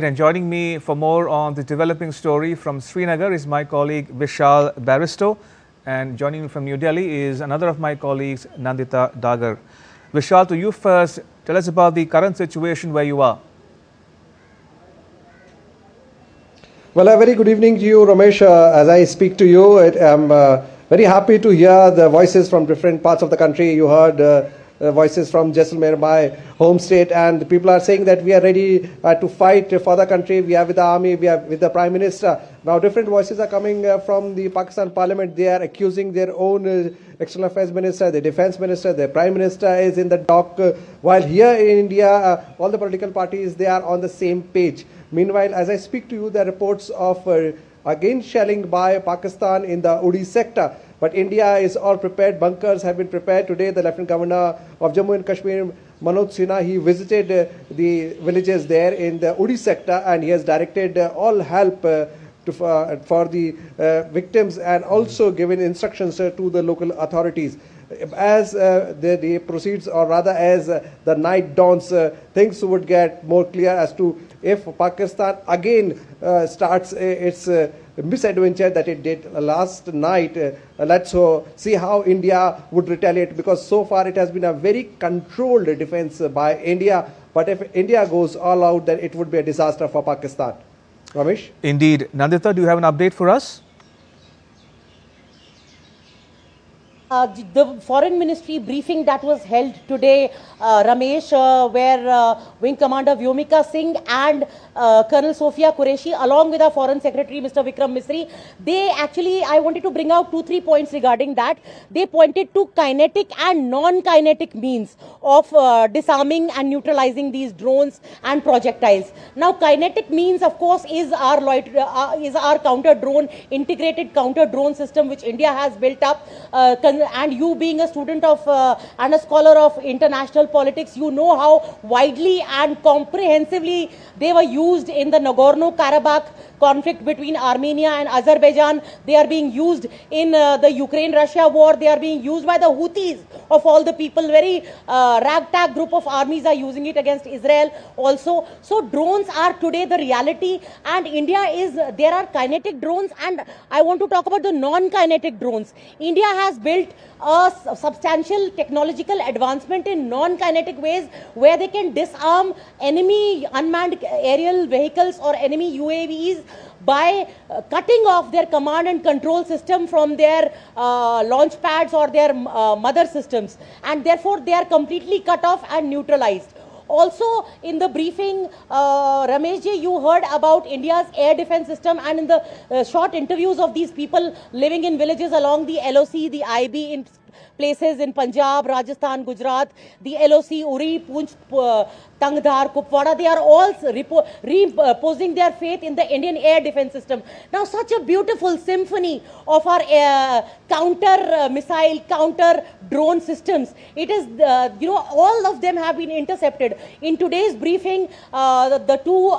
And joining me for more on the developing story from Srinagar is my colleague Vishal Baristo, and joining me from New Delhi is another of my colleagues, Nandita Dagar. Vishal, to you first, tell us about the current situation where you are. Well, a very good evening to you, Ramesh. As I speak to you, I'm very happy to hear the voices from different parts of the country. You heard voices from Jaisalmer, my home state, and people are saying that we are ready to fight for the country. We are with the army, we are with the Prime Minister. Now, different voices are coming from the Pakistan Parliament. They are accusing their own External Affairs Minister, the Defence Minister, the Prime Minister is in the dock. While here in India, all the political parties, they are on the same page. Meanwhile, as I speak to you, there are reports of again shelling by Pakistan in the Uri sector. But India is all prepared. Bunkers have been prepared. Today, the Lieutenant Governor of Jammu and Kashmir, Manoj Sinha, he visited the villages there in the Uri sector, and he has directed all help for the victims, and also given instructions to the local authorities. As the day proceeds, or rather as the night dawns, things would get more clear as to if Pakistan again starts its misadventure that it did last night. Let's see how India would retaliate, because so far it has been a very controlled defense by India. But if India goes all out, then it would be a disaster for Pakistan. Ramesh? Indeed. Nandita, do you have an update for us? The Foreign Ministry briefing that was held today, Ramesh, where Wing Commander Vyomika Singh and Colonel Sophia Qureshi, along with our Foreign Secretary, Mr. Vikram Misri, they actually, I wanted to bring out 2-3 points regarding that. They pointed to kinetic and non-kinetic means of disarming and neutralizing these drones and projectiles. Now, kinetic means, of course, is our counter-drone, integrated counter-drone system which India has built up. And you being a student of and a scholar of international politics, you know how widely and comprehensively they were used in the Nagorno-Karabakh conflict between Armenia and Azerbaijan. They are being used in the Ukraine-Russia war. They are being used by the Houthis of all the people. Very ragtag group of armies are using it against Israel also. So drones are today the reality, and there are kinetic drones, and I want to talk about the non-kinetic drones. India has built a substantial technological advancement in non-kinetic ways where they can disarm enemy unmanned aerial vehicles or enemy UAVs by cutting off their command and control system from their launch pads or their mother systems, and therefore they are completely cut off and neutralized. Also, in the briefing, Ramesh ji, you heard about India's air defense system, and in the short interviews of these people living in villages along the LOC, the IB in places in Punjab, Rajasthan, Gujarat, the LOC, Uri, Poonch, Tangdhar, Kupwara, they are all reposing their faith in the Indian air defense system. Now, such a beautiful symphony of our counter-missile, counter-drone systems. It is, all of them have been intercepted. In today's briefing, the two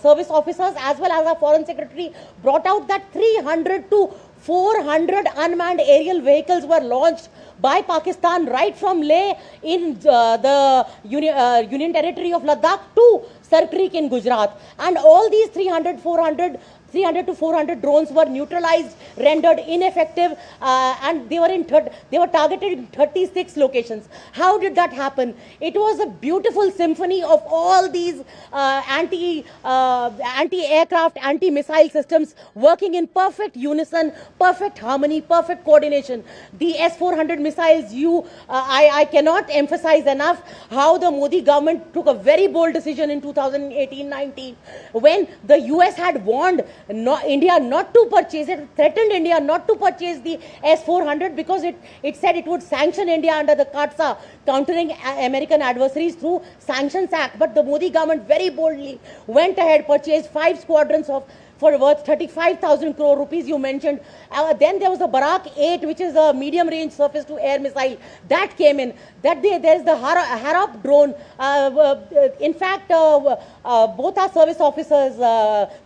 service officers as well as our Foreign Secretary brought out that 300 to 400 unmanned aerial vehicles were launched by Pakistan right from Leh in the Union Territory of Ladakh to Sar Creek in Gujarat. And all these 300 to 400 drones were neutralized, rendered ineffective, and they were targeted in 36 locations. How did that happen? It was a beautiful symphony of all these anti-aircraft, anti-missile systems working in perfect unison, perfect harmony, perfect coordination. The S-400 missiles, I cannot emphasize enough how the Modi government took a very bold decision in 2018-19 when the US had warned India not to purchase it, threatened India not to purchase the S-400 because it said it would sanction India under the CAATSA, Countering American Adversaries Through Sanctions Act. But the Modi government very boldly went ahead, purchased 5 squadrons for worth 35,000 crore rupees, you mentioned. Then there was the Barak 8, which is a medium-range surface-to-air missile. That came in. That day, there is the Harap drone. In fact, both our service officers,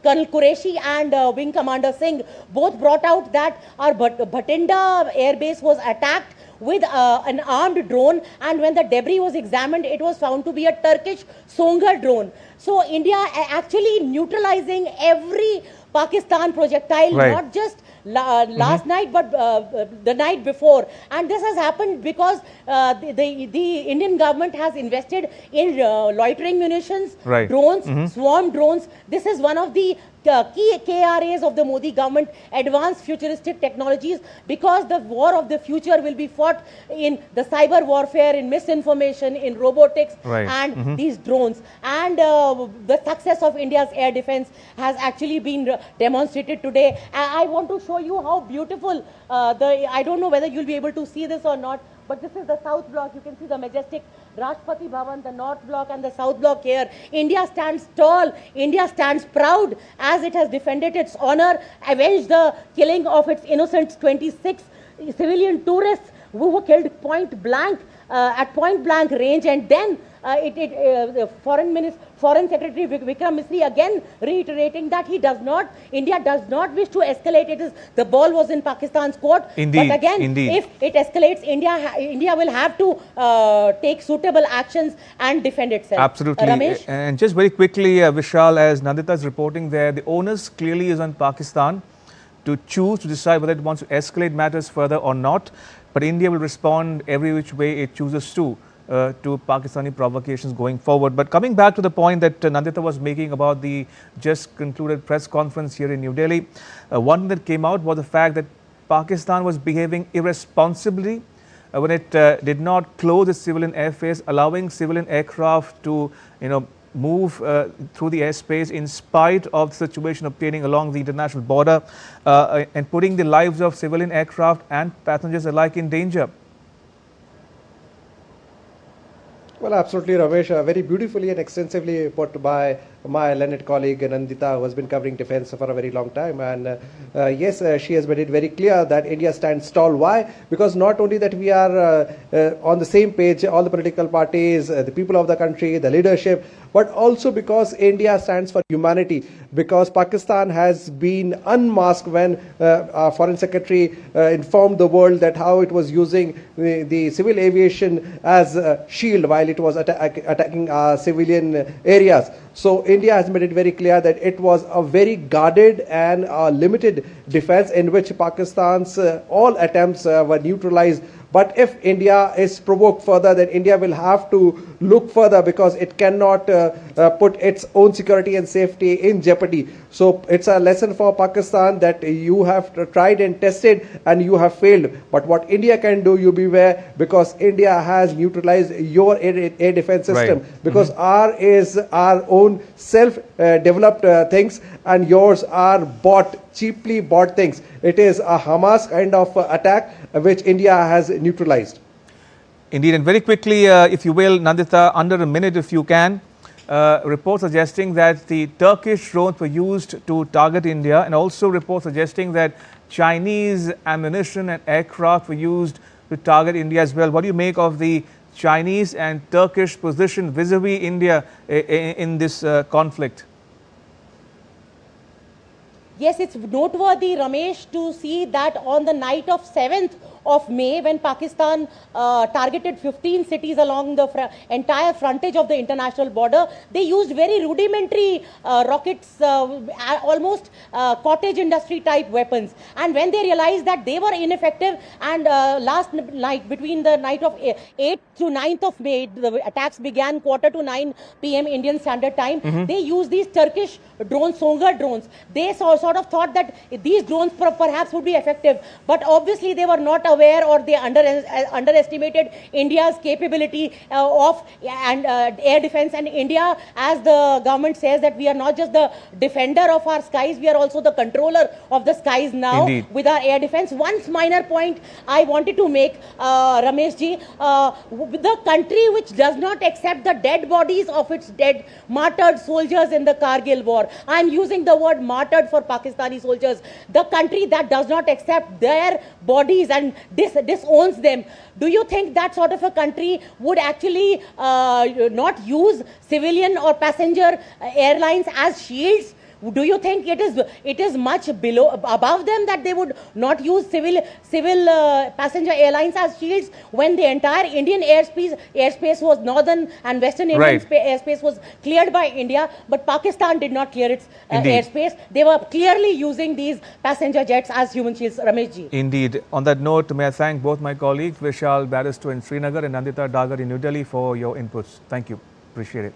Colonel Qureshi and Wing Commander Singh, both brought out that our Bhatinda air base was attacked with an armed drone, and when the debris was examined, it was found to be a Turkish Songar drone. So India actually neutralizing every Pakistan projectile, not just last night, but the night before. And this has happened because the Indian government has invested in loitering munitions, drones, swarm drones. This is one of the key KRAs of the Modi government, advanced futuristic technologies, because the war of the future will be fought in the cyber warfare, in misinformation, in robotics, and these drones. And the success of India's air defense has actually been demonstrated today. I want to show you how beautiful I don't know whether you'll be able to see this or not, but this is the South Block. You can see the majestic Rashtrapati Bhavan, the North Block and the South Block here. India stands tall. India stands proud as it has defended its honor, avenged the killing of its innocent 26 civilian tourists who were killed point blank at point blank range. And then Foreign Secretary Vikram Misri again reiterating that India does not wish to escalate. The ball was in Pakistan's court. But again, if it escalates, India will have to take suitable actions and defend itself. Absolutely. Ramesh? And just very quickly, Vishal, as Nandita is reporting there, the onus clearly is on Pakistan to choose to decide whether it wants to escalate matters further or not. But India will respond every which way it chooses to Pakistani provocations going forward. But coming back to the point that Nandita was making about the just concluded press conference here in New Delhi, one that came out was the fact that Pakistan was behaving irresponsibly when it did not close its civilian airfares, allowing civilian aircraft to, move through the airspace in spite of the situation obtaining along the international border and putting the lives of civilian aircraft and passengers alike in danger. Well, absolutely, Ramesh. Very beautifully and extensively put by my learned colleague Nandita, who has been covering defense for a very long time. And yes, she has made it very clear that India stands tall. Why? Because not only that we are on the same page, all the political parties, the people of the country, the leadership, but also because India stands for humanity. Because Pakistan has been unmasked when our Foreign Secretary informed the world that how it was using the civil aviation as a shield while it was attacking civilian areas. So India has made it very clear that it was a very guarded and limited defense in which Pakistan's all attempts were neutralized. But if India is provoked further, then India will have to look further, because it cannot put its own security and safety in jeopardy. So it's a lesson for Pakistan that you have tried and tested and you have failed. But what India can do, you beware, because India has neutralized your air defense system. Because our is our own self-developed things, and yours are cheaply bought things. It is a Hamas kind of attack which India has neutralized. Indeed, and very quickly, if you will, Nandita, under a minute if you can, reports suggesting that the Turkish drones were used to target India, and also reports suggesting that Chinese ammunition and aircraft were used to target India as well. What do you make of the Chinese and Turkish position vis-a-vis India in this conflict? Yes, it's noteworthy, Ramesh, to see that on the night of 7th of May, when Pakistan targeted 15 cities along the entire frontage of the international border, they used very rudimentary rockets, almost cottage industry type weapons. And when they realized that they were ineffective, and last night, between the night of 8th to 9th of May, the attacks began 9:15 p.m. Indian Standard Time. They used these Turkish drones, Songar drones. They sort of thought that these drones perhaps would be effective, but obviously they were not aware, or they underestimated India's capability of air defense. And India, as the government says, that we are not just the defender of our skies, we are also the controller of the skies now. Indeed. With our air defense. One minor point I wanted to make, Ramesh ji, the country which does not accept the dead bodies of its dead martyred soldiers in the Kargil war. I am using the word martyred for Pakistani soldiers. The country that does not accept their bodies and disowns them. Do you think that sort of a country would actually not use civilian or passenger airlines as shields Do you think it is much above them that they would not use civil passenger airlines as shields when the entire Indian airspace was northern and western Indian airspace was cleared by India, but Pakistan did not clear its airspace. They were clearly using these passenger jets as human shields, Ramesh ji. Indeed. On that note, may I thank both my colleagues, Vishal Barrister in Srinagar and Nandita Dagar in New Delhi for your inputs. Thank you. Appreciate it.